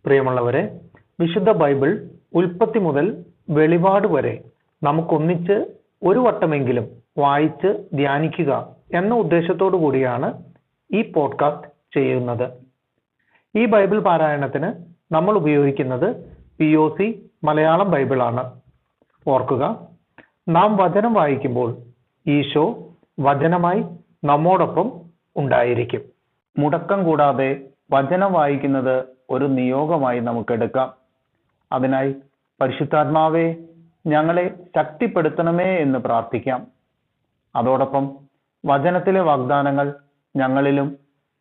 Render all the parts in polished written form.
പ്രിയമുള്ളവരെ, വിശുദ്ധ ബൈബിൾ ഉൽപ്പത്തി മുതൽ വെളിപാട് വരെ നമുക്കൊന്നിച്ച് ഒരു വട്ടമെങ്കിലും വായിച്ച് ധ്യാനിക്കുക എന്ന ഉദ്ദേശത്തോടു കൂടിയാണ് ഈ പോഡ്കാസ്റ്റ് ചെയ്യുന്നത്. ഈ ബൈബിൾ പാരായണത്തിന് നമ്മൾ ഉപയോഗിക്കുന്നത് POC മലയാളം ബൈബിളാണ്. ഓർക്കുക, നാം വചനം വായിക്കുമ്പോൾ ഈശോ വചനമായി നമ്മോടൊപ്പം ഉണ്ടായിരിക്കും. മുടക്കം കൂടാതെ വചനം വായിക്കുന്നത് ഒരു നിയോഗമായി നമുക്കെടുക്കാം. അതിനായി പരിശുദ്ധാത്മാവേ, ഞങ്ങളെ ശക്തിപ്പെടുത്തണമേ എന്ന് പ്രാർത്ഥിക്കാം. അതോടൊപ്പം വചനത്തിലെ വാഗ്ദാനങ്ങൾ ഞങ്ങളിലും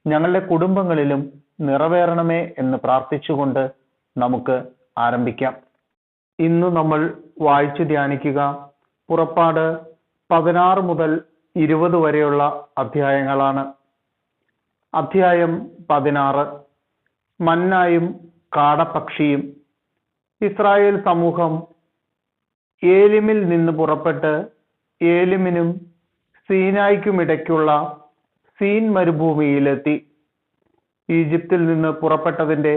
ഞങ്ങളുടെ കുടുംബങ്ങളിലും നിറവേറണമേ എന്ന് പ്രാർത്ഥിച്ചുകൊണ്ട് നമുക്ക് ആരംഭിക്കാം. ഇന്ന് നമ്മൾ വായിച്ചു ധ്യാനിക്കുക പുറപ്പാട് 16 മുതൽ 20 വരെയുള്ള അധ്യായങ്ങളാണ്. അധ്യായം 16, മന്നായും കാടപ്പക്ഷിയും. ഇസ്രായേൽ സമൂഹം ഏലിമിൽ നിന്ന് പുറപ്പെട്ട് ഏലിമിനും സീനായ്ക്കുമിടയ്ക്കുള്ള സീൻ മരുഭൂമിയിലെത്തി. ഈജിപ്തിൽ നിന്ന് പുറപ്പെട്ടതിന്റെ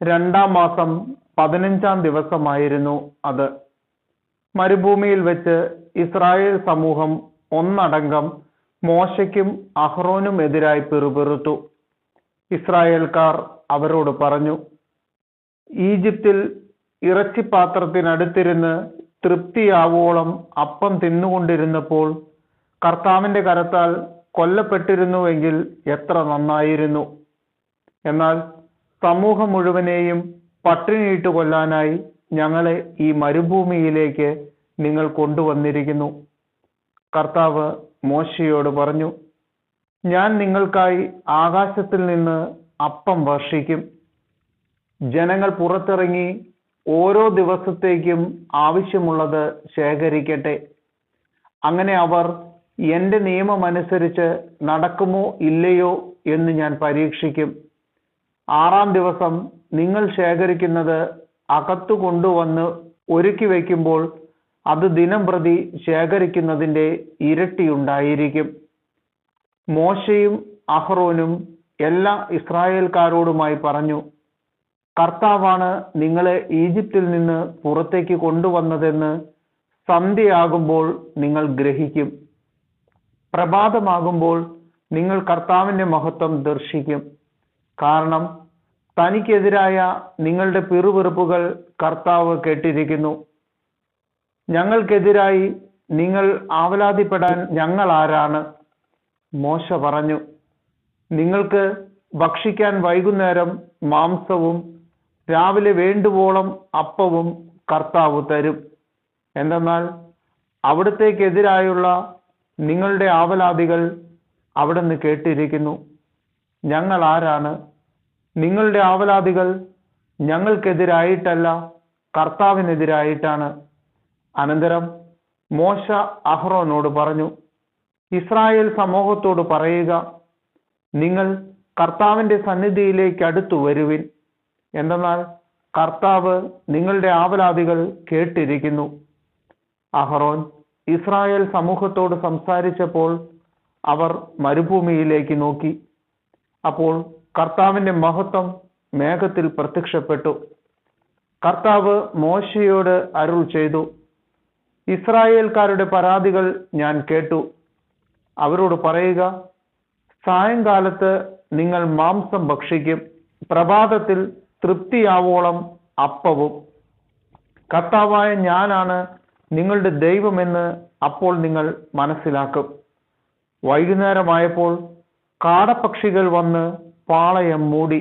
2-ാം മാസം 15-ാം ദിവസമായിരുന്നു അത്. മരുഭൂമിയിൽ വെച്ച് ഇസ്രായേൽ സമൂഹം ഒന്നടങ്കം മോശയ്ക്കും അഹ്റോനും എതിരായി പിറുപിറുത്തു. ഇസ്രായേൽക്കാർ അവരോട് പറഞ്ഞു, ഈജിപ്തിൽ ഇറച്ചിപ്പാത്രത്തിനടുത്തിരുന്ന് തൃപ്തിയാവോളം അപ്പം തിന്നുകൊണ്ടിരുന്നപ്പോൾ കർത്താവിന്റെ കരത്താൽ കൊല്ലപ്പെട്ടിരുന്നുവെങ്കിൽ എത്ര നന്നായിരുന്നു. എന്നാൽ സമൂഹം മുഴുവനെയും പട്ടിണിയിട്ട് കൊല്ലാനായി ഞങ്ങളെ ഈ മരുഭൂമിയിലേക്ക് നിങ്ങൾ കൊണ്ടുവന്നിരിക്കുന്നു. കർത്താവ് മോശയോട് പറഞ്ഞു, ഞാൻ നിങ്ങൾക്കായി ആകാശത്തിൽ നിന്ന് അപ്പം വർഷിക്കും. ജനങ്ങൾ പുറത്തിറങ്ങി ഓരോ ദിവസത്തേക്കും ആവശ്യമുള്ളത് ശേഖരിക്കട്ടെ. അങ്ങനെ അവർ എൻ്റെ നിയമമനുസരിച്ച് നടക്കുമോ ഇല്ലയോ എന്ന് ഞാൻ പരീക്ഷിക്കും. 6-ാം ദിവസം നിങ്ങൾ ശേഖരിക്കുന്നത് അകത്തു കൊണ്ടുവന്ന് ഒരുക്കി വയ്ക്കുമ്പോൾ അത് ദിനം പ്രതി ശേഖരിക്കുന്നതിൻ്റെ ഇരട്ടിയുണ്ടായിരിക്കും. മോശയും അഹ്റോനും എല്ലാ ഇസ്രായേൽക്കാരോടുമായി പറഞ്ഞു, കർത്താവാണ് നിങ്ങളെ ഈജിപ്തിൽ നിന്ന് പുറത്തേക്ക് കൊണ്ടുവന്നതെന്ന് സന്ധ്യയാകുമ്പോൾ നിങ്ങൾ ഗ്രഹിക്കും. പ്രഭാതമാകുമ്പോൾ നിങ്ങൾ കർത്താവിന്റെ മഹത്വം ദർശിക്കും. കാരണം തനിക്കെതിരായ നിങ്ങളുടെ പിറുപിറുപ്പുകൾ കർത്താവ് കേട്ടിരിക്കുന്നു. ഞങ്ങൾക്കെതിരായി നിങ്ങൾ ആവലാതിപ്പെടാൻ ഞങ്ങൾ ആരാണ്? മോശ പറഞ്ഞു, നിങ്ങൾക്ക് ഭക്ഷിക്കാൻ വൈകുന്നേരം മാംസവും രാവിലെ വേണ്ടുവോളം അപ്പവും കർത്താവ് തരും. എന്തെന്നാൽ അവിടത്തേക്കെതിരായുള്ള നിങ്ങളുടെ ആവലാതികൾ അവിടുന്ന് കേട്ടിരിക്കുന്നു. ഞങ്ങൾ ആരാണ്? നിങ്ങളുടെ ആവലാതികൾ ഞങ്ങൾക്കെതിരായിട്ടല്ല, കർത്താവിനെതിരായിട്ടാണ്. അനന്തരം മോശ അഹ്റോനോട് പറഞ്ഞു, ഇസ്രായേൽ സമൂഹത്തോട് പറയുക, നിങ്ങൾ കർത്താവിന്റെ സന്നിധിയിലേക്ക് അടുത്തു വരുവിൻ. എന്തെന്നാൽ കർത്താവ് നിങ്ങളുടെ ആവലാതികൾ കേട്ടിരിക്കുന്നു. അഹ്റോൻ ഇസ്രായേൽ സമൂഹത്തോട് സംസാരിച്ചപ്പോൾ അവർ മരുഭൂമിയിലേക്ക് നോക്കി. അപ്പോൾ കർത്താവിന്റെ മഹത്വം മേഘത്തിൽ പ്രത്യക്ഷപ്പെട്ടു. കർത്താവ് മോശയോട് അരുൾ ചെയ്തു, ഇസ്രായേൽക്കാരുടെ പരാതികൾ ഞാൻ കേട്ടു. അവരോട് പറയുക, സായങ്കാലത്ത് നിങ്ങൾ മാംസം ഭക്ഷിക്കും, പ്രഭാതത്തിൽ തൃപ്തിയാവോളം അപ്പവും. കർത്താവായ ഞാനാണ് നിങ്ങളുടെ ദൈവമെന്ന് അപ്പോൾ നിങ്ങൾ മനസ്സിലാക്കും. വൈകുന്നേരമായപ്പോൾ കാടപ്പക്ഷികൾ വന്ന് പാളയം മൂടി.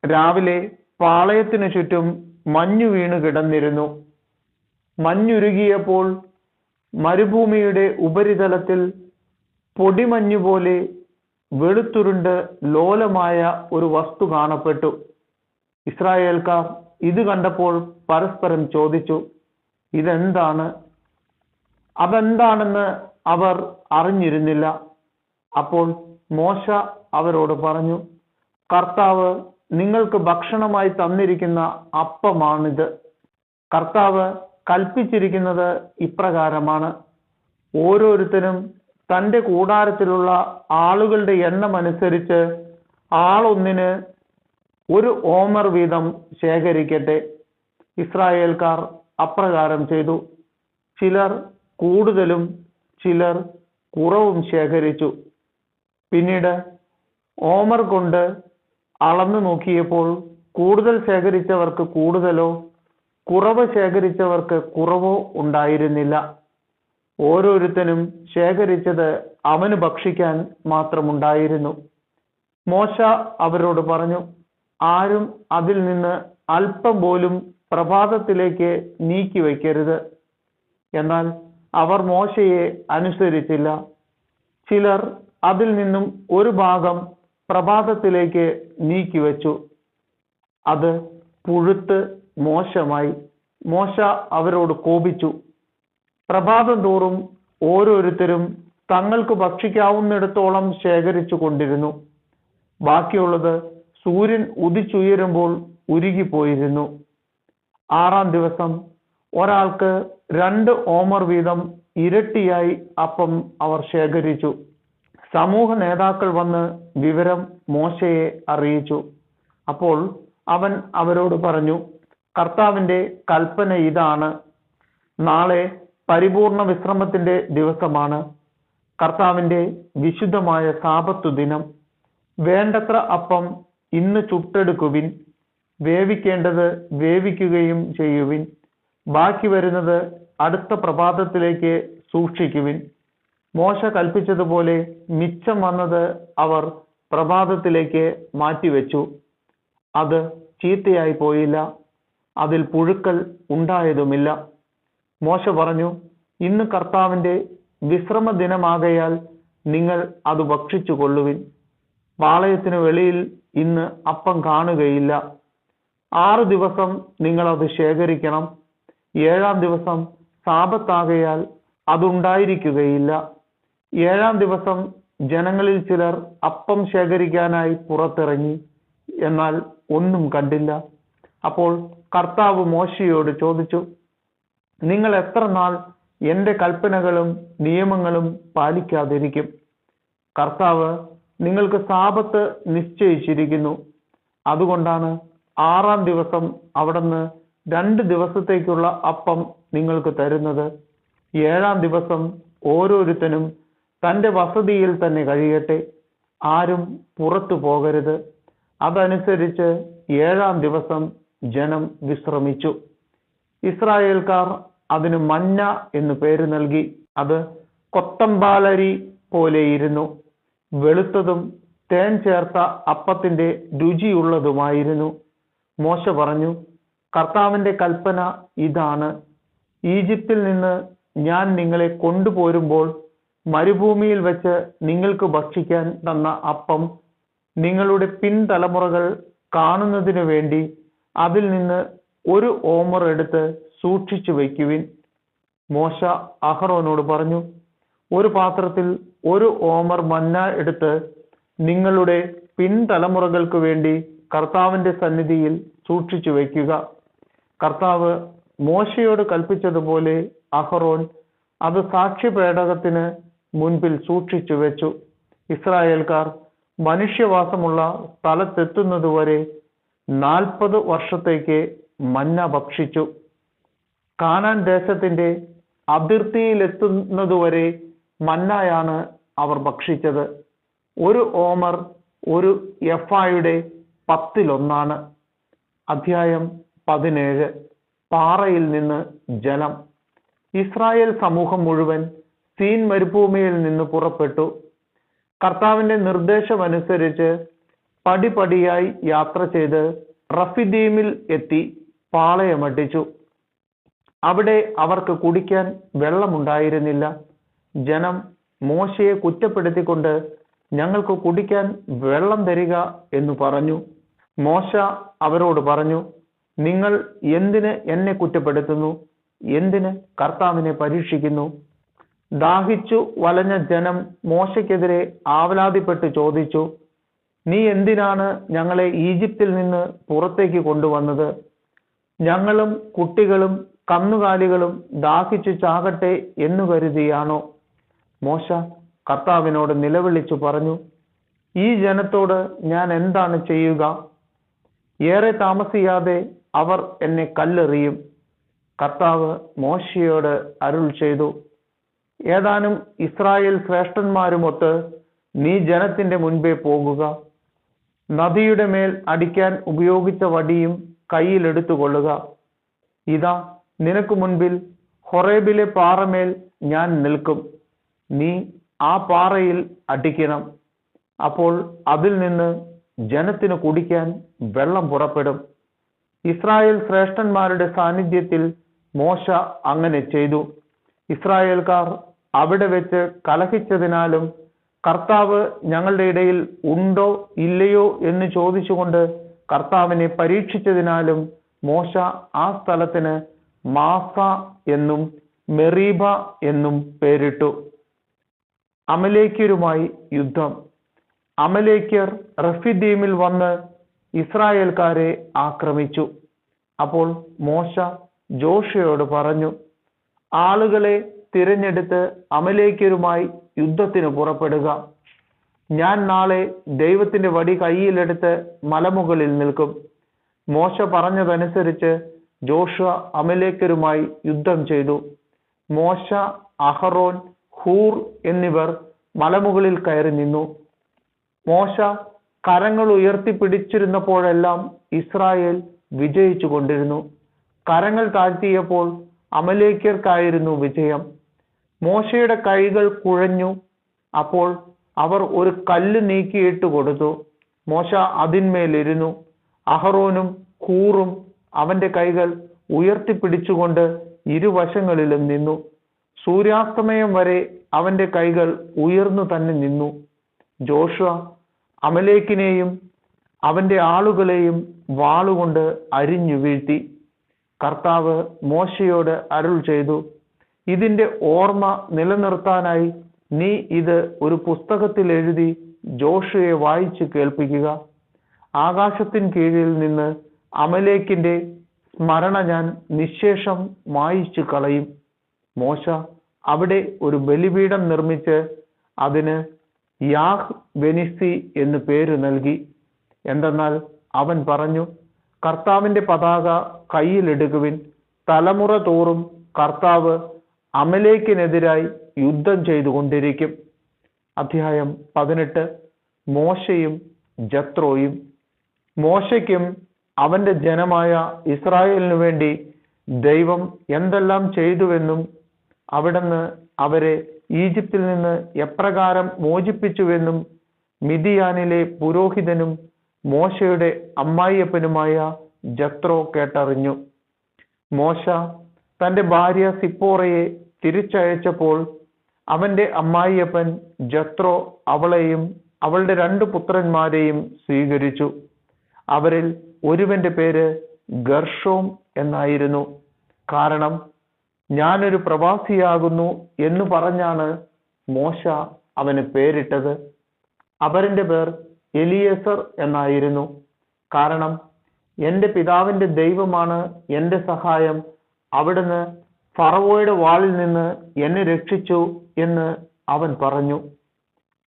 രാവിലെ പാളയത്തിനു ചുറ്റും മഞ്ഞു വീണ് കിടന്നിരുന്നു. മഞ്ഞുരുകിയപ്പോൾ മരുഭൂമിയുടെ ഉപരിതലത്തിൽ പൊടിമഞ്ഞുപോലെ വെളുത്തുരുണ്ട് ലോലമായ ഒരു വസ്തു കാണപ്പെട്ടു. ഇസ്രായേൽക്കാർ ഇത് കണ്ടപ്പോൾ പരസ്പരം ചോദിച്ചു, ഇതെന്താണ്? അതെന്താണെന്ന് അവർ അറിഞ്ഞിരുന്നില്ല. അപ്പോൾ മോശ അവരോട് പറഞ്ഞു, കർത്താവ് നിങ്ങൾക്ക് ഭക്ഷണമായി തന്നിരിക്കുന്ന അപ്പമാണിത്. കർത്താവ് കൽപ്പിച്ചിരിക്കുന്നത് ഇപ്രകാരമാണ്, ഓരോരുത്തരും തൻ്റെ കൂടാരത്തിലുള്ള ആളുകളുടെ എണ്ണം അനുസരിച്ച് ആളൊന്നിന് ഒരു ഓമർ വീതം ശേഖരിക്കട്ടെ. ഇസ്രായേൽക്കാർ അപ്രകാരം ചെയ്തു. ചിലർ കൂടുതലും ചിലർ കുറവും ശേഖരിച്ചു. പിന്നീട് ഓമർ കൊണ്ട് അളന്നു നോക്കിയപ്പോൾ കൂടുതൽ ശേഖരിച്ചവർക്ക് കൂടുതലോ കുറവ് ശേഖരിച്ചവർക്ക് കുറവോ ഉണ്ടായിരുന്നില്ല. ഓരോരുത്തനും ശേഖരിച്ചത് അവന് ഭക്ഷിക്കാൻ മാത്രമുണ്ടായിരുന്നു. മോശ അവരോട് പറഞ്ഞു, ആരും അതിൽ നിന്ന് അല്പം പോലും പ്രഭാതത്തിലേക്ക് നീക്കി വയ്ക്കരുത്. എന്നാൽ അവർ മോശയെ അനുസരിച്ചില്ല. ചിലർ അതിൽ നിന്നും ഒരു ഭാഗം പ്രഭാതത്തിലേക്ക് നീക്കിവെച്ചു. അത് പുഴുത്ത് മോശമായി. മോശ അവരോട് കോപിച്ചു. പ്രഭാതം തോറും ഓരോരുത്തരും തങ്ങൾക്ക് ഭക്ഷിക്കാവുന്നിടത്തോളം ശേഖരിച്ചു കൊണ്ടിരുന്നു. ബാക്കിയുള്ളത് സൂര്യൻ ഉദിച്ചുയരുമ്പോൾ ഉരുകിപ്പോയിരുന്നു. 6-ാം ദിവസം ഒരാൾക്ക് 2 ഓമർ വീതം ഇരട്ടിയായി അപ്പം അവർ ശേഖരിച്ചു. സമൂഹ നേതാക്കൾ വന്ന് വിവരം മോശയെ അറിയിച്ചു. അപ്പോൾ അവൻ അവരോട് പറഞ്ഞു, കർത്താവിന്റെ കൽപ്പന ഇതാണ്. നാളെ പരിപൂർണ വിശ്രമത്തിന്റെ ദിവസമാണ്, കർത്താവിന്റെ വിശുദ്ധമായ സാബത്തു ദിനം. വേണ്ടത്ര അപ്പം ഇന്ന് ചുട്ടെടുക്കുവിൻ, വേവിക്കേണ്ടത് വേവിക്കുകയും ചെയ്യുവിൻ. ബാക്കി വരുന്നത് അടുത്ത പ്രഭാതത്തിലേക്ക് സൂക്ഷിക്കുവിൻ. മോശ കൽപ്പിച്ചതുപോലെ മിച്ചം വന്നത് അവർ പ്രഭാതത്തിലേക്ക് മാറ്റിവെച്ചു. അത് ചീത്തയായി പോയില്ല, അതിൽ പുഴുക്കൾ ഉണ്ടായതുമില്ല. മോശ പറഞ്ഞു, ഇന്ന് കർത്താവിന്റെ വിശ്രമ ദിനമാകയാൽ നിങ്ങൾ അത് ഭക്ഷിച്ചു കൊള്ളുവിൻ. പാളയത്തിനു വെളിയിൽ ഇന്ന് അപ്പം കാണുകയില്ല. 6 ദിവസം നിങ്ങൾ അത് ശേഖരിക്കണം. 7-ാം ദിവസം സാബത്താകയാൽ അതുണ്ടായിരിക്കുകയില്ല. 7-ാം ദിവസം ജനങ്ങളിൽ ചിലർ അപ്പം ശേഖരിക്കാനായി പുറത്തിറങ്ങി, എന്നാൽ ഒന്നും കണ്ടില്ല. അപ്പോൾ കർത്താവ് മോശയോട് ചോദിച്ചു, നിങ്ങൾ എത്ര നാൾ എൻ്റെ കൽപ്പനകളും നിയമങ്ങളും പാലിക്കാതിരിക്കും? കർത്താവ് നിങ്ങൾക്ക് സാബത്ത് നിശ്ചയിച്ചിരിക്കുന്നു. അതുകൊണ്ടാണ് 6-ാം ദിവസം അവിടുന്ന് 2 ദിവസത്തേക്കുള്ള അപ്പം നിങ്ങൾക്ക് തരുന്നത്. 7-ാം ദിവസം ഓരോരുത്തനും തൻ്റെ വസതിയിൽ തന്നെ കഴിയട്ടെ, ആരും പുറത്തു പോകരുത്. അതനുസരിച്ച് 7-ാം ദിവസം ജനം വിശ്രമിച്ചു. ഇസ്രായേൽക്കാർ അതിന് മന്ന എന്ന് പേര് നൽകി. അത് കൊത്തമ്പാലരി പോലെയിരുന്നു. വെളുത്തതും തേൻ ചേർത്ത അപ്പത്തിന്റെ രുചിയുള്ളതുമായിരുന്നു. മോശ പറഞ്ഞു, കർത്താവിന്റെ കൽപ്പന ഇതാണ്. ഈജിപ്തിൽ നിന്ന് ഞാൻ നിങ്ങളെ കൊണ്ടുപോരുമ്പോൾ മരുഭൂമിയിൽ വെച്ച് നിങ്ങൾക്ക് ഭക്ഷിക്കാൻ തന്ന അപ്പം നിങ്ങളുടെ പിൻതലമുറകൾ കാണുന്നതിനു വേണ്ടി അതിൽ നിന്ന് 1 ഓമർ എടുത്ത് സൂക്ഷിച്ചു വയ്ക്കുവിൻ. മോശ അഹറോനോട് പറഞ്ഞു, ഒരു പാത്രത്തിൽ 1 ഓമർ മന്ന എടുത്ത് നിങ്ങളുടെ പിൻതലമുറകൾക്ക് വേണ്ടി കർത്താവിന്റെ സന്നിധിയിൽ സൂക്ഷിച്ചു വയ്ക്കുക. കർത്താവ് മോശയോട് കൽപ്പിച്ചതുപോലെ അഹറോൻ അത് സാക്ഷ്യപേടകത്തിന് മുൻപിൽ സൂക്ഷിച്ചു വെച്ചു. ഇസ്രായേൽക്കാർ മനുഷ്യവാസമുള്ള സ്ഥലത്തെത്തുന്നതുവരെ 40 വർഷത്തേക്ക് മന്ന ഭക്ഷിച്ചു. കാനാൻ ദേശത്തിന്റെ അതിർത്തിയിലെത്തുന്നതുവരെ മന്നയാണ് അവർ ഭക്ഷിച്ചത്. 1 ഓമർ 1 എഫായുടെ 10-1. അധ്യായം 17. പാറയിൽ നിന്ന് ജലം. ഇസ്രായേൽ സമൂഹം മുഴുവൻ സീൻ മരുഭൂമിയിൽ നിന്ന് പുറപ്പെട്ടു. കർത്താവിന്റെ നിർദ്ദേശമനുസരിച്ച് പടിപടിയായി യാത്ര ചെയ്ത് റഫിദീമിൽ എത്തി പാളയമടിച്ചു. അവിടെ അവർക്ക് കുടിക്കാൻ വെള്ളമുണ്ടായിരുന്നില്ല. ജനം മോശയെ കുറ്റപ്പെടുത്തിക്കൊണ്ട്, ഞങ്ങൾക്ക് കുടിക്കാൻ വെള്ളം തരിക എന്ന് പറഞ്ഞു. മോശ അവരോട് പറഞ്ഞു, നിങ്ങൾ എന്തിന് എന്നെ കുറ്റപ്പെടുത്തുന്നു? എന്തിന് കർത്താവിനെ പരീക്ഷിക്കുന്നു? ദാഹിച്ചു വലഞ്ഞ ജനം മോശയ്ക്കെതിരെ ആവലാതിപ്പെട്ട് ചോദിച്ചു, നീ എന്തിനാണ് ഞങ്ങളെ ഈജിപ്തിൽ നിന്ന് പുറത്തേക്ക് കൊണ്ടുവന്നത്? ഞങ്ങളും കുട്ടികളും കന്നുകാലികളും ദാഹിച്ചു ചാകട്ടെ എന്നു കരുതിയാണോ? മോശ കർത്താവിനോട് നിലവിളിച്ചു പറഞ്ഞു, ഈ ജനത്തോട് ഞാൻ എന്താണ് ചെയ്യുക? ഏറെ താമസിയാതെ അവർ എന്നെ കല്ലെറിയും. കർത്താവ് മോശയോട് അരുൾ ചെയ്തു, ഏതാനും ഇസ്രായേൽ ശ്രേഷ്ഠന്മാരുമൊത്ത് നീ ജനത്തിന്റെ മുൻപേ പോകുക. നദിയുടെ മേൽ അടിക്കാൻ ഉപയോഗിച്ച വടിയും കയ്യിലെടുത്തുകൊള്ളുക. ഇതാ നിനക്ക് മുൻപിൽ ഹൊറേബിലെ പാറമേൽ ഞാൻ നിൽക്കും. നീ ആ പാറയിൽ അടിക്കണം. അപ്പോൾ അതിൽ നിന്ന് ജനത്തിന് കുടിക്കാൻ വെള്ളം പുറപ്പെടും. ഇസ്രായേൽ ശ്രേഷ്ഠന്മാരുടെ സാന്നിധ്യത്തിൽ മോശ അങ്ങനെ ചെയ്തു. ഇസ്രായേൽക്കാർ അവിടെ വെച്ച് കലഹിച്ചതിനാലും കർത്താവ് ഞങ്ങളുടെ ഇടയിൽ ഉണ്ടോ ഇല്ലയോ എന്ന് ചോദിച്ചുകൊണ്ട് കർത്താവിനെ പരീക്ഷിച്ചതിനാലും മോശ ആ സ്ഥലത്തിന് മാസ എന്നും മെറീബ എന്നും പേരിട്ടു. അമലേക്യരുമായി യുദ്ധം. അമലേക്യർ റഫീദീമിൽ വന്ന് ഇസ്രായേൽക്കാരെ ആക്രമിച്ചു. അപ്പോൾ മോശ ജോഷുവയോട് പറഞ്ഞു, ആളുകളെ തിരഞ്ഞെടുത്ത് അമലേക്യരുമായി യുദ്ധത്തിന് പുറപ്പെടുക. ഞാൻ നാളെ ദൈവത്തിന്റെ വടി കയ്യിലെടുത്ത് മലമുകളിൽ നിൽക്കും. മോശ പറഞ്ഞതനുസരിച്ച് ജോഷുവ അമലേക്യരുമായി യുദ്ധം ചെയ്തു. മോശ, അഹറോൻ, ഹൂർ എന്നിവർ മലമുകളിൽ കയറി നിന്നു. മോശ കരങ്ങൾ ഉയർത്തിപ്പിടിച്ചിരുന്നപ്പോഴെല്ലാം ഇസ്രായേൽ വിജയിച്ചു കൊണ്ടിരുന്നു. കരങ്ങൾ താഴ്ത്തിയപ്പോൾ അമലേക്യർക്കായിരുന്നു വിജയം. മോശയുടെ കൈകൾ കുഴഞ്ഞു. അപ്പോൾ അവർ ഒരു കല്ല് നീക്കിയിട്ട് കൊടുത്തു. മോശ അതിന്മേലിരുന്നു. അഹറോനും ഹൂറും അവന്റെ കൈകൾ ഉയർത്തിപ്പിടിച്ചുകൊണ്ട് ഇരുവശങ്ങളിലും നിന്നു. സൂര്യാസ്തമയം വരെ അവന്റെ കൈകൾ ഉയർന്നു തന്നെ നിന്നു. ജോഷുവ അമലേക്കിനെയും അവന്റെ ആളുകളെയും വാളുകൊണ്ട് അരിഞ്ഞു വീഴ്ത്തി. കർത്താവ് മോശയോട് അരുൾ ചെയ്തു, ഇതിന്റെ ഓർമ്മ നിലനിർത്താനായി നീ ഇത് ഒരു പുസ്തകത്തിൽ എഴുതി ജോഷുവയെ വായിച്ചു കേൾപ്പിക്കുക. ആകാശത്തിൻ കീഴിൽ നിന്ന് അമലേക്കിന്റെ സ്മരണ ഞാൻ നിശേഷം മായിച്ചു കളയും. മോശ അവിടെ ഒരു ബലിപീഠം നിർമ്മിച്ച് അതിന് യാഹ് വെനിസി എന്ന് പേര് നൽകി. എന്തെന്നാൽ അവൻ പറഞ്ഞു, കർത്താവിന്റെ പതാക കയ്യിലെടുക്കുവിൻ. തലമുറ തോറും കർത്താവ് അമലേക്കിനെതിരായി യുദ്ധം ചെയ്തുകൊണ്ടിരിക്കും. അധ്യായം 18. മോശയും ജത്രോയും. മോശയ്ക്കും അവന്റെ ജനമായ ഇസ്രായേലിനു വേണ്ടി ദൈവം എന്തെല്ലാം ചെയ്തുവെന്നും അവിടുന്ന് അവരെ ഈജിപ്തിൽ നിന്ന് എപ്രകാരം മോചിപ്പിച്ചുവെന്നും മിദിയാനിലെ പുരോഹിതനും മോശയുടെ അമ്മായിയപ്പനുമായ ജത്രോ കേട്ടറിഞ്ഞു. മോശ തന്റെ ഭാര്യ സിപ്പോറയെ തിരിച്ചയച്ചപ്പോൾ അവന്റെ അമ്മായിയപ്പൻ ജത്രോ അവളെയും അവളുടെ 2 പുത്രന്മാരെയും സ്വീകരിച്ചു. അവരിൽ ഒരുവന്റെ പേര് ഗർഷോം എന്നായിരുന്നു. കാരണം ഞാനൊരു പ്രവാസിയാകുന്നു എന്ന് പറഞ്ഞാണ് മോശ അവന് പേരിട്ടത്. അവന്റെ പേർ എലിയേസർ എന്നായിരുന്നു. കാരണം എന്റെ പിതാവിന്റെ ദൈവമാണ് എന്റെ സഹായം, അവിടുന്ന് ഫറവോയുടെ വാളിൽ നിന്ന് എന്നെ രക്ഷിച്ചു എന്ന് അവൻ പറഞ്ഞു.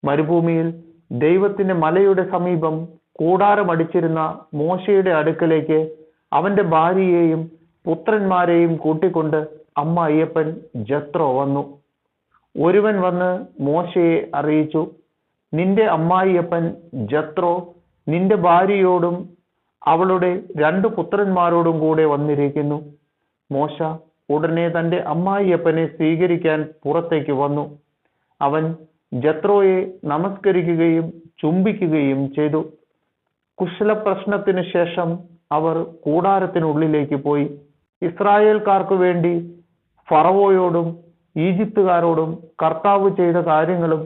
മരുഭൂമിയിൽ ദൈവത്തിന്റെ മലയുടെ സമീപം കൂടാരമടിച്ചിരുന്ന മോശയുടെ അടുക്കലേക്ക് അവന്റെ ഭാര്യയെയും പുത്രന്മാരെയും കൂട്ടിക്കൊണ്ട് അമ്മായിയപ്പൻ ജത്രോ വന്നു. ഒരുവൻ വന്ന് മോശയെ അറിയിച്ചു, നിന്റെ അമ്മായിയപ്പൻ ജത്രോ നിന്റെ ഭാര്യയോടും അവളുടെ 2 പുത്രന്മാരോടും കൂടെ വന്നിരിക്കുന്നു. മോശ ഉടനെ തന്റെ അമ്മായിയപ്പനെ സ്വീകരിക്കാൻ പുറത്തേക്ക് വന്നു. അവൻ ജത്രോയെ നമസ്കരിക്കുകയും ചുംബിക്കുകയും ചെയ്തു. കുശല പ്രശ്നത്തിനു ശേഷം അവർ കൂടാരത്തിനുള്ളിലേക്ക് പോയി. ഇസ്രായേൽക്കാർക്ക് വേണ്ടി ഫറവോയോടും ഈജിപ്തുകാരോടും കർത്താവ് ചെയ്ത കാര്യങ്ങളും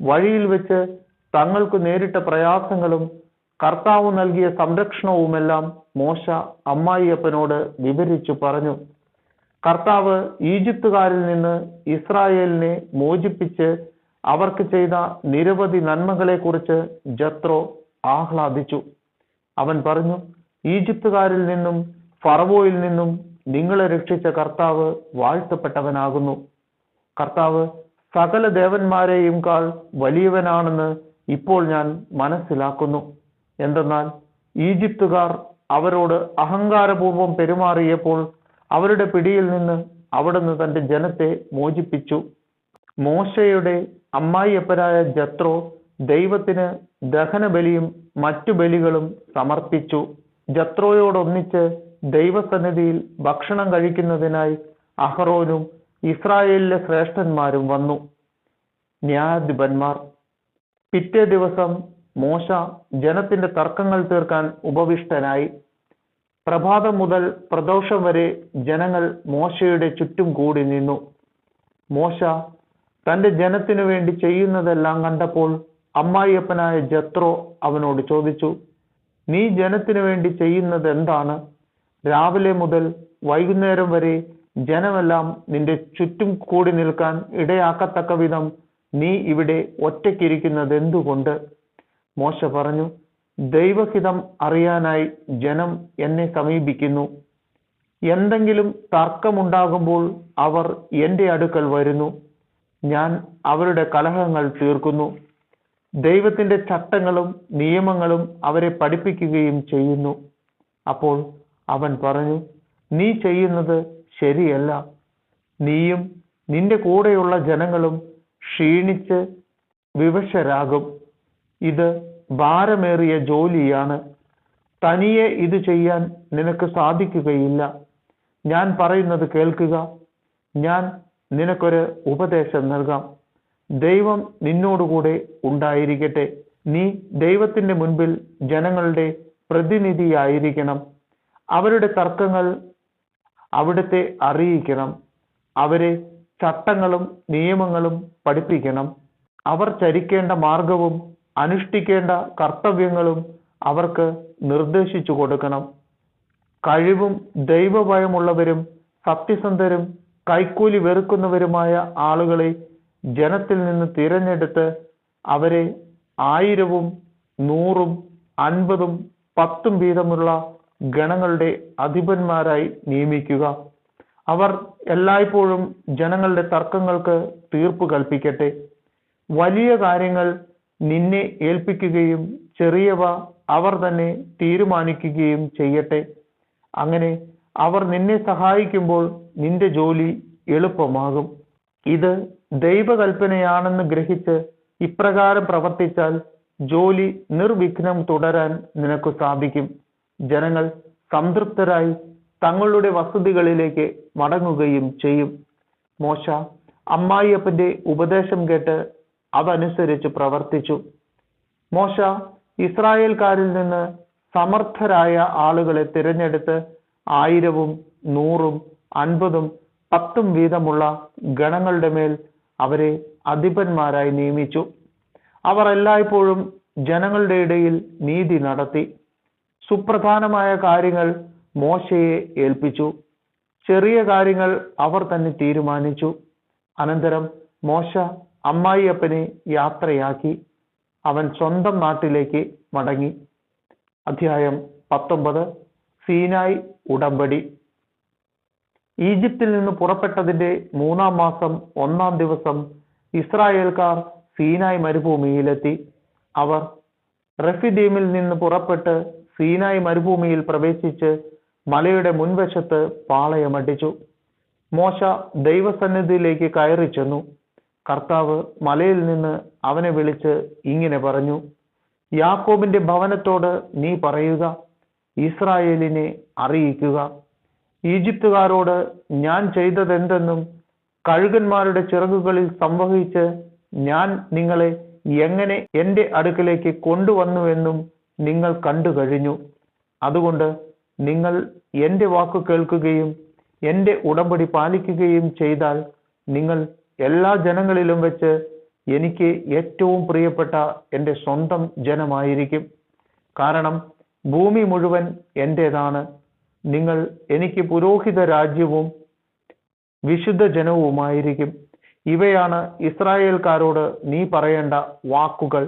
വഴിയിൽ വെച്ച് തങ്ങൾക്ക് നേരിട്ട പ്രയാസങ്ങളും കർത്താവ് നൽകിയ സംരക്ഷണവുമെല്ലാം മോശ അമ്മായിയപ്പനോട് വിവരിച്ചു പറഞ്ഞു. കർത്താവ് ഈജിപ്തുകാരിൽ നിന്ന് ഇസ്രായേലിനെ മോചിപ്പിച്ച് അവർക്ക് ചെയ്ത നിരവധി നന്മകളെക്കുറിച്ച് ജത്രോ ആഹ്ലാദിച്ചു. അവൻ പറഞ്ഞു, ഈജിപ്തുകാരിൽ നിന്നും ഫറവോയിൽ നിന്നും നിങ്ങളെ രക്ഷിച്ച കർത്താവ് വാഴ്ത്തപ്പെട്ടവനാകുന്നു. കർത്താവ് സകല ദേവന്മാരെയും കാൾ വലിയവനാണെന്ന് ഇപ്പോൾ ഞാൻ മനസ്സിലാക്കുന്നു. എന്തെന്നാൽ ഈജിപ്തുകാർ അവരോട് അഹങ്കാരപൂർവം പെരുമാറിയപ്പോൾ അവരുടെ പിടിയിൽ നിന്ന് അവിടുന്ന് തന്റെ ജനത്തെ മോചിപ്പിച്ചു. മോശയുടെ അമ്മായിയപ്പനായ ജത്രോ ദൈവത്തിന് ദഹനബലിയും മറ്റു ബലികളും സമർപ്പിച്ചു. ജത്രോയോടൊന്നിച്ച് ദൈവസന്നിധിയിൽ ഭക്ഷണം കഴിക്കുന്നതിനായി അഹറോനും ഇസ്രായേലിലെ ശ്രേഷ്ഠന്മാരും വന്നു. ന്യായാധിപന്മാർ. പിറ്റേ ദിവസം മോശ ജനത്തിന്റെ തർക്കങ്ങൾ തീർക്കാൻ ഉപവിഷ്ടനായി. പ്രഭാതം മുതൽ പ്രദോഷം വരെ ജനങ്ങൾ മോശയുടെ ചുറ്റും കൂടി നിന്നു. മോശ തന്റെ ജനത്തിനു വേണ്ടി ചെയ്യുന്നതെല്ലാം കണ്ടപ്പോൾ അമ്മായിയപ്പനായ ജത്രോ അവനോട് ചോദിച്ചു, നീ ജനത്തിനു വേണ്ടി ചെയ്യുന്നത് എന്താണ്? രാവിലെ മുതൽ വൈകുന്നേരം വരെ ജനമെല്ലാം നിന്റെ ചുറ്റും കൂടി നിൽക്കാൻ ഇടയാക്കത്തക്ക വിധം നീ ഇവിടെ ഒറ്റയ്ക്കിരിക്കുന്നത് എന്തുകൊണ്ട്? മോശ പറഞ്ഞു, ദൈവഹിതം അറിയാനായി ജനം എന്നെ സമീപിക്കുന്നു. എന്തെങ്കിലും തർക്കമുണ്ടാകുമ്പോൾ അവർ എൻ്റെ അടുക്കൽ വരുന്നു. ഞാൻ അവരുടെ കലഹങ്ങൾ തീർക്കുന്നു. ദൈവത്തിന്റെ ചട്ടങ്ങളും നിയമങ്ങളും അവരെ പഠിപ്പിക്കുകയും ചെയ്യുന്നു. അപ്പോൾ അവൻ പറഞ്ഞു, നീ ചെയ്യുന്നത് ശരിയല്ല. നീയും നിന്റെ കൂടെയുള്ള ജനങ്ങളും ക്ഷീണിച്ച് വിവശരാകും. ഇത് ഭാരമേറിയ ജോലിയാണ്. തനിയെ ഇത് ചെയ്യാൻ നിനക്ക് സാധിക്കുകയില്ല. ഞാൻ പറയുന്നത് കേൾക്കുക. ഞാൻ നിനക്കൊരു ഉപദേശം നൽകാം. ദൈവം നിന്നോടുകൂടെ ഉണ്ടായിരിക്കട്ടെ. നീ ദൈവത്തിന്റെ മുൻപിൽ ജനങ്ങളുടെ പ്രതിനിധിയായിരിക്കണം. അവരുടെ തർക്കങ്ങൾ അവിടുത്തെ അറിയിക്കണം. അവരെ ചട്ടങ്ങളും നിയമങ്ങളും പഠിപ്പിക്കണം. അവർ ചരിക്കേണ്ട മാർഗവും അനുഷ്ഠിക്കേണ്ട കർത്തവ്യങ്ങളും അവർക്ക് നിർദ്ദേശിച്ചു കൊടുക്കണം. കഴിവും ദൈവഭയമുള്ളവരും സത്യസന്ധരും കൈക്കൂലി വെറുക്കുന്നവരുമായ ആളുകളെ ജനത്തിൽ നിന്ന് തിരഞ്ഞെടുത്ത് അവരെ 1000, 100, 50, 10 വീതമുള്ള ഗണങ്ങളുടെ അധിപന്മാരായി നിയമിക്കുക. അവർ എല്ലായ്പ്പോഴും ജനങ്ങളുടെ തർക്കങ്ങൾക്ക് തീർപ്പ് കൽപ്പിക്കട്ടെ. വലിയ കാര്യങ്ങൾ നിന്നെ ഏൽപ്പിക്കുകയും ചെറിയവ അവർ തന്നെ തീരുമാനിക്കുകയും ചെയ്യട്ടെ. അങ്ങനെ അവർ നിന്നെ സഹായിക്കുമ്പോൾ നിന്റെ ജോലി എളുപ്പമാകും. ഇത് ദൈവകൽപ്പനയാണെന്ന് ഗ്രഹിച്ച് ഇപ്രകാരം പ്രവർത്തിച്ചാൽ ജോലി നിർവിഘ്നം തുടരാൻ നിനക്ക് സാധിക്കും. ജനങ്ങൾ സംതൃപ്തരായി തങ്ങളുടെ വസതികളിലേക്ക് മടങ്ങുകയും ചെയ്യും. മോശ അമ്മായിയപ്പന്റെ ഉപദേശം കേട്ട് അതനുസരിച്ച് പ്രവർത്തിച്ചു. മോശ ഇസ്രായേൽക്കാരിൽ നിന്ന് സമർത്ഥരായ ആളുകളെ തിരഞ്ഞെടുത്ത് 1000, 100, 50, 10 വീതമുള്ള ഗണങ്ങളുടെ മേൽ അവരെ അധിപന്മാരായി നിയമിച്ചു. അവർ എല്ലായ്പ്പോഴും ജനങ്ങളുടെ ഇടയിൽ നീതി നടത്തി. സുപ്രധാനമായ കാര്യങ്ങൾ മോശയെ ഏൽപ്പിച്ചു. ചെറിയ കാര്യങ്ങൾ അവർ തന്നെ തീരുമാനിച്ചു. അനന്തരം മോശ അമ്മായിയപ്പനെ യാത്രയാക്കി. അവൻ സ്വന്തം നാട്ടിലേക്ക് മടങ്ങി. അധ്യായം 19. സീനായ് ഉടമ്പടി. ഈജിപ്തിൽ നിന്ന് പുറപ്പെട്ടതിന്റെ 3-ാം മാസം 1-ാം ദിവസം ഇസ്രായേൽക്കാർ സീനായ് മരുഭൂമിയിലെത്തി. അവർ റഫീദീമിൽ നിന്ന് പുറപ്പെട്ട് സീനായ് മരുഭൂമിയിൽ പ്രവേശിച്ച് മലയുടെ മുൻവശത്ത് പാളയമടിച്ചു. മോശ ദൈവസന്നിധിയിലേക്ക് കയറി ചെന്നു. കർത്താവ് മലയിൽ നിന്ന് അവനെ വിളിച്ച് ഇങ്ങനെ പറഞ്ഞു, യാക്കോബിന്റെ ഭവനത്തോട് നീ പറയുക, ഇസ്രായേലിനെ അറിയിക്കുക, ഈജിപ്തുകാരോട് ഞാൻ ചെയ്തതെന്തെന്നും കഴുകന്മാരുടെ ചിറകുകളിൽ സംവഹിച്ച് ഞാൻ നിങ്ങളെ എങ്ങനെ എൻ്റെ അടുക്കലേക്ക് കൊണ്ടുവന്നുവെന്നും നിങ്ങൾ കണ്ടു കഴിഞ്ഞു. അതുകൊണ്ട് നിങ്ങൾ എൻ്റെ വാക്കു കേൾക്കുകയും എൻ്റെ ഉടമ്പടി പാലിക്കുകയും ചെയ്താൽ നിങ്ങൾ എല്ലാ ജനങ്ങളിലും വെച്ച് എനിക്ക് ഏറ്റവും പ്രിയപ്പെട്ട എൻ്റെ സ്വന്തം ജനമായിരിക്കും. കാരണം ഭൂമി മുഴുവൻ എൻ്റേതാണ്. നിങ്ങൾ എനിക്ക് പുരോഹിത രാജ്യവും വിശുദ്ധ ജനവുമായിരിക്കും. ഇവയാണ് ഇസ്രായേൽക്കാരോട് നീ പറയേണ്ട വാക്കുകൾ.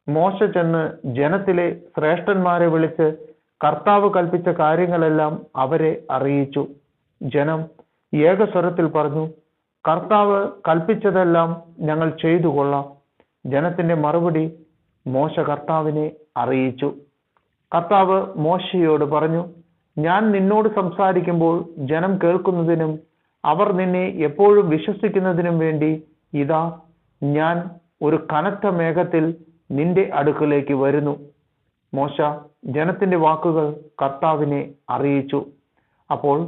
മോശ ചെന്ന് ജനത്തിലെ ശ്രേഷ്ഠന്മാരെ വിളിച്ച് കർത്താവ് കൽപ്പിച്ച കാര്യങ്ങളെല്ലാം അവരെ അറിയിച്ചു. ജനം ഏകസ്വരത്തിൽ പറഞ്ഞു, കർത്താവ് കൽപ്പിച്ചതെല്ലാം ഞങ്ങൾ ചെയ്തു കൊള്ളാം. ജനത്തിന്റെ മറുപടി മോശ കർത്താവിനെ അറിയിച്ചു. കർത്താവ് മോശയോട് പറഞ്ഞു, ഞാൻ നിന്നോട് സംസാരിക്കുമ്പോൾ ജനം കേൾക്കുന്നതിനും അവർ നിന്നെ എപ്പോഴും വിശ്വസിക്കുന്നതിനും വേണ്ടി ഇതാ ഞാൻ ഒരു കനത്ത മേഘത്തിൽ നിന്റെ അടുക്കലേക്ക് വരുന്നു. മോശ ജനത്തിന്റെ വാക്കുകൾ കർത്താവിനെ അറിയിച്ചു. അപ്പോൾ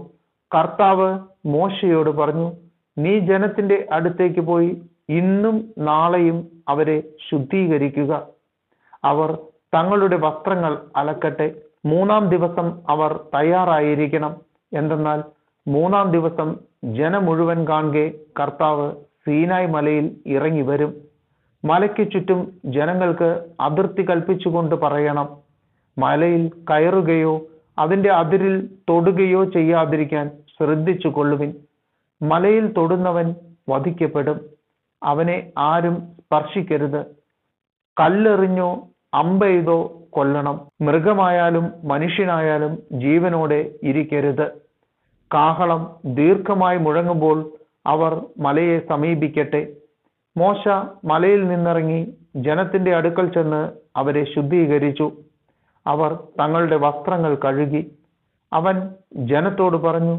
കർത്താവ് മോശയോട് പറഞ്ഞു, നീ ജനത്തിന്റെ അടുത്തേക്ക് പോയി ഇന്നും നാളെയും അവരെ ശുദ്ധീകരിക്കുക. അവർ തങ്ങളുടെ വസ്ത്രങ്ങൾ അലക്കട്ടെ. 3-ാം ദിവസം അവർ തയ്യാറായിരിക്കണം. എന്തെന്നാൽ 3-ാം ദിവസം ജനം മുഴുവൻ കാണുകെ കർത്താവ് സീനായ് മലയിൽ ഇറങ്ങി വരും. മലയ്ക്ക് ചുറ്റും ജനങ്ങൾക്ക് അതിർത്തി കൽപ്പിച്ചുകൊണ്ട് പറയണം, മലയിൽ കയറുകയോ അതിന്റെ അതിരിൽ തൊടുകയോ ചെയ്യാതിരിക്കാൻ ശ്രദ്ധിച്ചു കൊള്ളുവിൻ. മലയിൽ തൊടുന്നവൻ വധിക്കപ്പെടും. അവനെ ആരും സ്പർശിക്കരുത്. കല്ലെറിഞ്ഞോ അമ്പെയ്തോ കൊല്ലണം. മൃഗമായാലും മനുഷ്യനായാലും ജീവനോടെ ഇരിക്കരുത്. കാഹളം ദീർഘമായി മുഴങ്ങുമ്പോൾ അവർ മലയെ സമീപിക്കട്ടെ. മോശ മലയിൽ നിന്നിറങ്ങി ജനത്തിന്റെ അടുക്കൽ ചെന്ന് അവരെ ശുദ്ധീകരിച്ചു. അവർ തങ്ങളുടെ വസ്ത്രങ്ങൾ കഴുകി. അവൻ ജനത്തോട് പറഞ്ഞു,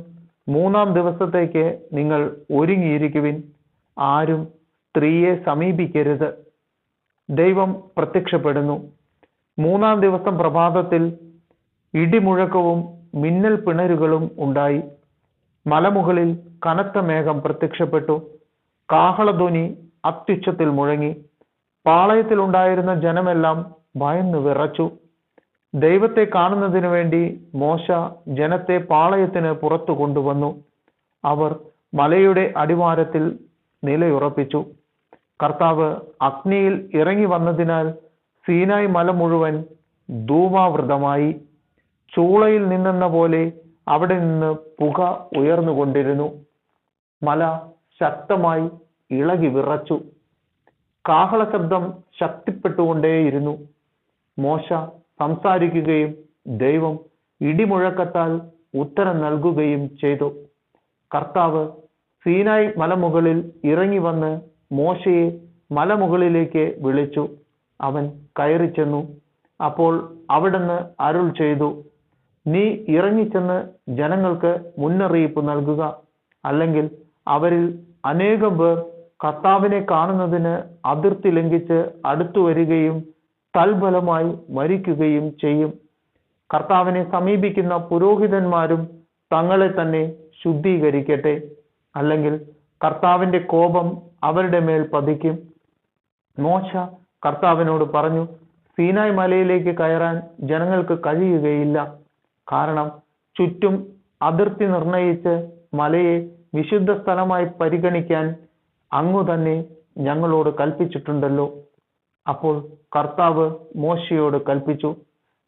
3-ാം ദിവസത്തേക്ക് നിങ്ങൾ ഒരുങ്ങിയിരിക്കുവിൻ. ആരും സ്ത്രീയെ സമീപിക്കരുത്. ദൈവം പ്രത്യക്ഷപ്പെടുന്നു. 3-ാം ദിവസം പ്രഭാതത്തിൽ ഇടിമുഴക്കവും മിന്നൽ പിണരുകളും ഉണ്ടായി. മലമുകളിൽ കനത്ത മേഘം പ്രത്യക്ഷപ്പെട്ടു. കാഹളധ്വനി അത്യുച്ചത്തിൽ മുഴങ്ങി. പാളയത്തിൽ ഉണ്ടായിരുന്ന ജനമെല്ലാം ഭയന്നു വിറച്ചു. ദൈവത്തെ കാണുന്നതിനു വേണ്ടി മോശ ജനത്തെ പാളയത്തിന് പുറത്തു കൊണ്ടുവന്നു. അവർ മലയുടെ അടിവാരത്തിൽ നിലയുറപ്പിച്ചു. കർത്താവ് അഗ്നിയിൽ ഇറങ്ങി വന്നതിനാൽ സീനായ് മല മുഴുവൻ ധൂമാവൃതമായി. ചൂളയിൽ നിന്നെന്ന പോലെ അവിടെ നിന്ന് പുക ഉയർന്നുകൊണ്ടിരുന്നു. മല ശക്തമായി ഇളകി വിറച്ചു. കാഹള ശബ്ദം ശക്തിപ്പെട്ടുകൊണ്ടേയിരുന്നു. മോശ സംസാരിക്കുകയും ദൈവം ഇടിമുഴക്കത്താൽ ഉത്തരം നൽകുകയും ചെയ്തു. കർത്താവ് സീനായ് മലമുകളിൽ ഇറങ്ങി വന്ന് മോശയെ മലമുകളിലേക്ക് വിളിച്ചു. അവൻ കയറി ചെന്നു. അപ്പോൾ അവിടുന്ന് അരുൾ ചെയ്തു, നീ ഇറങ്ങിച്ചെന്ന് ജനങ്ങൾക്ക് മുന്നറിയിപ്പ് നൽകുക. അല്ലെങ്കിൽ അവരിൽ അനേകം പേർ കർത്താവിനെ കാണുന്നതിന് അതിർത്തി ലംഘിച്ച് അടുത്തു വരികയും തൽഫലമായി മരിക്കുകയും ചെയ്യും. കർത്താവിനെ സമീപിക്കുന്ന പുരോഹിതന്മാരും തങ്ങളെ തന്നെ ശുദ്ധീകരിക്കട്ടെ. അല്ലെങ്കിൽ കർത്താവിന്റെ കോപം അവരുടെ മേൽ പതിക്കും. മോശ കർത്താവിനോട് പറഞ്ഞു, സീനായ് മലയിലേക്ക് കയറാൻ ജനങ്ങൾക്ക് കഴിയുകയില്ല. കാരണം ചുറ്റും അതിർത്തി നിർണയിച്ച് മലയെ വിശുദ്ധ സ്ഥലമായി പരിഗണിക്കാൻ അങ്ങു തന്നെ ഞങ്ങളോട് കൽപ്പിച്ചിട്ടുണ്ടല്ലോ. അപ്പോൾ കർത്താവ് മോശയോട് കൽപ്പിച്ചു,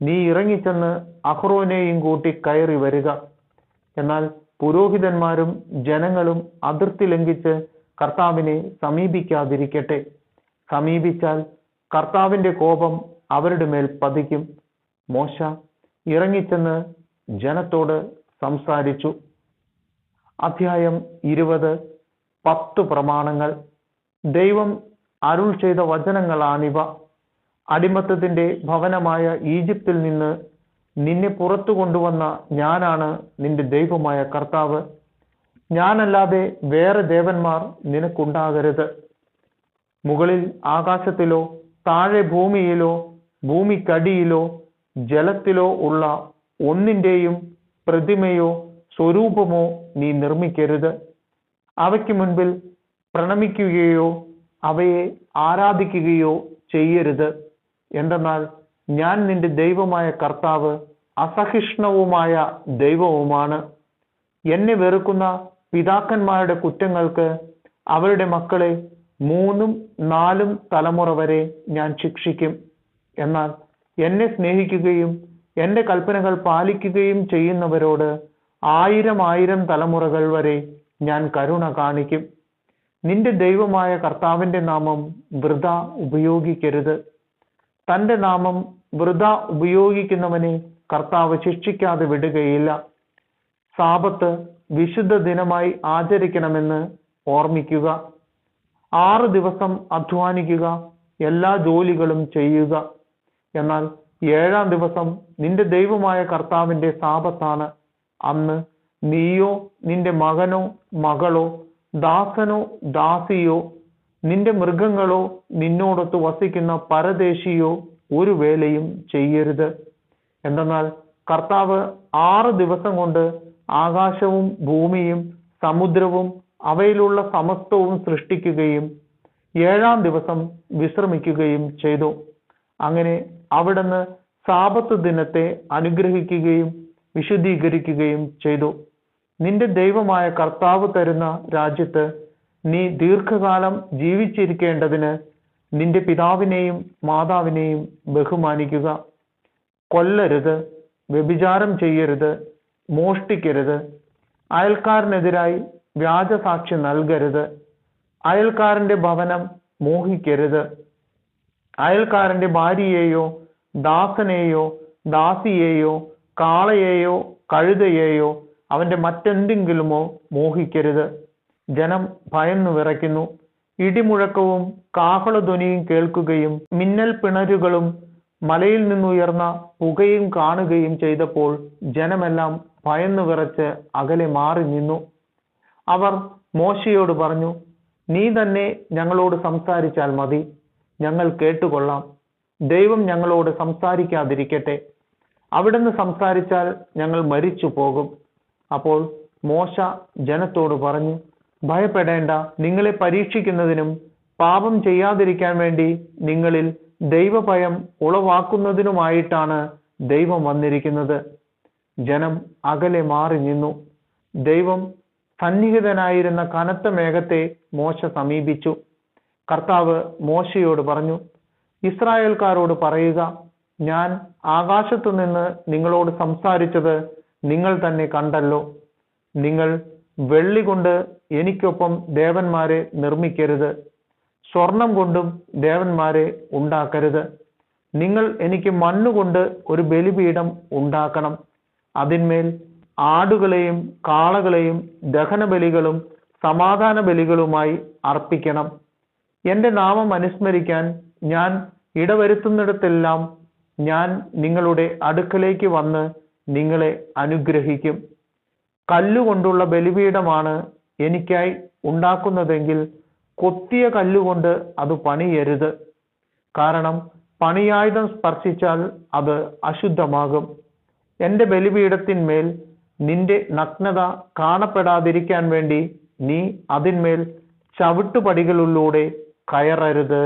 നീ ഇറങ്ങിച്ചെന്ന് അഹ്റോനെയും കൂട്ടി കയറി വരിക. എന്നാൽ പുരോഹിതന്മാരും ജനങ്ങളും അതിർത്തി ലംഘിച്ച് കർത്താവിനെ സമീപിക്കാതിരിക്കട്ടെ. സമീപിച്ചാൽ കർത്താവിന്റെ കോപം അവരുടെ മേൽ പതിക്കും. മോശ ഇറങ്ങിച്ചെന്ന് ജനത്തോട് സംസാരിച്ചു. അധ്യായം 20. 10 പ്രമാണങ്ങൾ. ദൈവം അരുൾ ചെയ്ത വചനങ്ങളാണിവ. അടിമത്തത്തിന്റെ ഭവനമായ ഈജിപ്തിൽ നിന്ന് നിന്നെ പുറത്തു കൊണ്ടുവന്ന ഞാനാണ് നിന്റെ ദൈവമായ കർത്താവ്. ഞാനല്ലാതെ വേറെ ദേവന്മാർ നിനക്കുണ്ടാകരുത്. മുകളിൽ ആകാശത്തിലോ താഴെ ഭൂമിയിലോ ഭൂമിക്കടിയിലോ ജലത്തിലോ ഉള്ള ഒന്നിന്റെയും പ്രതിമയോ സ്വരൂപമോ നീ നിർമ്മിക്കരുത്. അവയ്ക്ക് മുൻപിൽ പ്രണമിക്കുകയോ അവയെ ആരാധിക്കുകയോ ചെയ്യരുത്. എന്തെന്നാൽ ഞാൻ നിന്റെ ദൈവമായ കർത്താവ് അസഹിഷ്ണുവുമായ ദൈവവുമാണ്. എന്നെ വെറുക്കുന്ന പിതാക്കന്മാരുടെ കുറ്റങ്ങൾക്ക് അവരുടെ മക്കളെ 3ഉം 4ഉം തലമുറ വരെ ഞാൻ ശിക്ഷിക്കും. എന്നാൽ എന്നെ സ്നേഹിക്കുകയും എന്റെ കൽപ്പനകൾ പാലിക്കുകയും ചെയ്യുന്നവരോട് 1000 തലമുറകൾ വരെ ഞാൻ കരുണ കാണിക്കും. നിന്റെ ദൈവമായ കർത്താവിന്റെ നാമം വൃഥ ഉപയോഗിക്കരുത്. തന്റെ നാമം വൃഥ ഉപയോഗിക്കുന്നവനെ കർത്താവ് ശിക്ഷിക്കാതെ വിടുകയില്ല. സാബത്ത് വിശുദ്ധ ദിനമായി ആചരിക്കണമെന്ന് ഓർമ്മിക്കുക. 6 ദിവസം അധ്വാനിക്കുക, എല്ലാ ജോലികളും ചെയ്യുക. എന്നാൽ ഏഴാം ദിവസം നിന്റെ ദൈവമായ കർത്താവിന്റെ സാപത്താണ്. അന്ന് നീയോ നിന്റെ മകനോ മകളോ ദാസനോ ദാസിയോ നിന്റെ മൃഗങ്ങളോ നിന്നോടൊത്ത് വസിക്കുന്ന പരദേശിയോ ഒരു വേലയും ചെയ്യരുത്. എന്തെന്നാൽ കർത്താവ് 6 ദിവസം കൊണ്ട് ആകാശവും ഭൂമിയും സമുദ്രവും അവയിലുള്ള സമസ്തവും സൃഷ്ടിക്കുകയും 7-ാം ദിവസം വിശ്രമിക്കുകയും ചെയ്തു. അങ്ങനെ അവിടുന്ന് സാപത്ത് ദിനത്തെ അനുഗ്രഹിക്കുകയും വിശുദ്ധീകരിക്കുകയും ചെയ്തു. നിന്റെ ദൈവമായ കർത്താവ് തരുന്ന രാജ്യത്ത് നീ ദീർഘകാലം ജീവിച്ചിരിക്കേണ്ടതിന് നിന്റെ പിതാവിനെയും മാതാവിനെയും ബഹുമാനിക്കുക. കൊല്ലരുത്, വ്യഭിചാരം ചെയ്യരുത്, മോഷ്ടിക്കരുത്, അയൽക്കാരനെതിരായി വ്യാജസാക്ഷി നൽകരുത്, അയൽക്കാരന്റെ ഭവനം മോഹിക്കരുത്, അയൽക്കാരന്റെ ഭാര്യയെയോ ദാസനെയോ ദാസിയെയോ കാളയെയോ കഴുതയെയോ അവന്റെ മറ്റെന്തെങ്കിലുമോ മോഹിക്കരുത്. ജനം ഭയന്നു വിറയ്ക്കുന്നു. ഇടിമുഴക്കവും കാഹളധ്വനിയും കേൾക്കുകയും മിന്നൽ പിണരുകളും മലയിൽ നിന്നുയർന്ന പുകയും കാണുകയും ചെയ്തപ്പോൾ ജനമെല്ലാം ഭയന്നു വിറച്ച് അകലെ മാറി നിന്നു. അവർ മോശയോട് പറഞ്ഞു, നീ തന്നെ ഞങ്ങളോട് സംസാരിച്ചാൽ മതി, ഞങ്ങൾ കേട്ടുകൊള്ളാം. ദൈവം ഞങ്ങളോട് സംസാരിക്കാതിരിക്കട്ടെ. അവിടുന്ന് സംസാരിച്ചാൽ ഞങ്ങൾ മരിച്ചു പോകും. അപ്പോൾ മോശ ജനത്തോട് പറഞ്ഞു, ഭയപ്പെടേണ്ട. നിങ്ങളെ പരീക്ഷിക്കുന്നതിനും പാപം ചെയ്യാതിരിക്കാൻ വേണ്ടി നിങ്ങളിൽ ദൈവഭയം ഉളവാക്കുന്നതിനുമായിട്ടാണ് ദൈവം വന്നിരിക്കുന്നത്. ജനം അകലെ മാറി നിന്നു. ദൈവം സന്നിഹിതനായിരുന്ന കനത്ത മേഘത്തെ മോശ സമീപിച്ചു. കർത്താവ് മോശയോട് പറഞ്ഞു, ഇസ്രായേൽക്കാരോട് പറയുക, ഞാൻ ആകാശത്തു നിന്ന് നിങ്ങളോട് സംസാരിച്ചത് നിങ്ങൾ തന്നെ കണ്ടല്ലോ. നിങ്ങൾ വെള്ളി കൊണ്ട് എനിക്കൊപ്പം ദേവന്മാരെ നിർമ്മിക്കരുത്, സ്വർണം കൊണ്ടും ദേവന്മാരെ ഉണ്ടാക്കരുത്. നിങ്ങൾ എനിക്ക് മണ്ണുകൊണ്ട് ഒരു ബലിപീഠം ഉണ്ടാക്കണം. അതിന്മേൽ ആടുകളെയും കാളകളെയും ദഹനബലികളും സമാധാന ബലികളുമായി അർപ്പിക്കണം. എന്റെ നാമം അനുസ്മരിക്കാൻ ഞാൻ ഇടവരുത്തുന്നിടത്തെല്ലാം ഞാൻ നിങ്ങളുടെ അടുക്കലേക്ക് വന്ന് നിങ്ങളെ അനുഗ്രഹിക്കും. കല്ലുകൊണ്ടുള്ള ബലിപീഠമാണ് എനിക്കായി ഉണ്ടാക്കുന്നതെങ്കിൽ കൊത്തിയ കല്ലുകൊണ്ട് അത് പണിയരുത്. കാരണം പണിയായുധം സ്പർശിച്ചാൽ അത് അശുദ്ധമാകും. എന്റെ ബലിപീഠത്തിന്മേൽ നിന്റെ നഗ്നത കാണപ്പെടാതിരിക്കാൻ വേണ്ടി നീ അതിന്മേൽ ചവിട്ടുപടികളിലൂടെ കയറരുത്.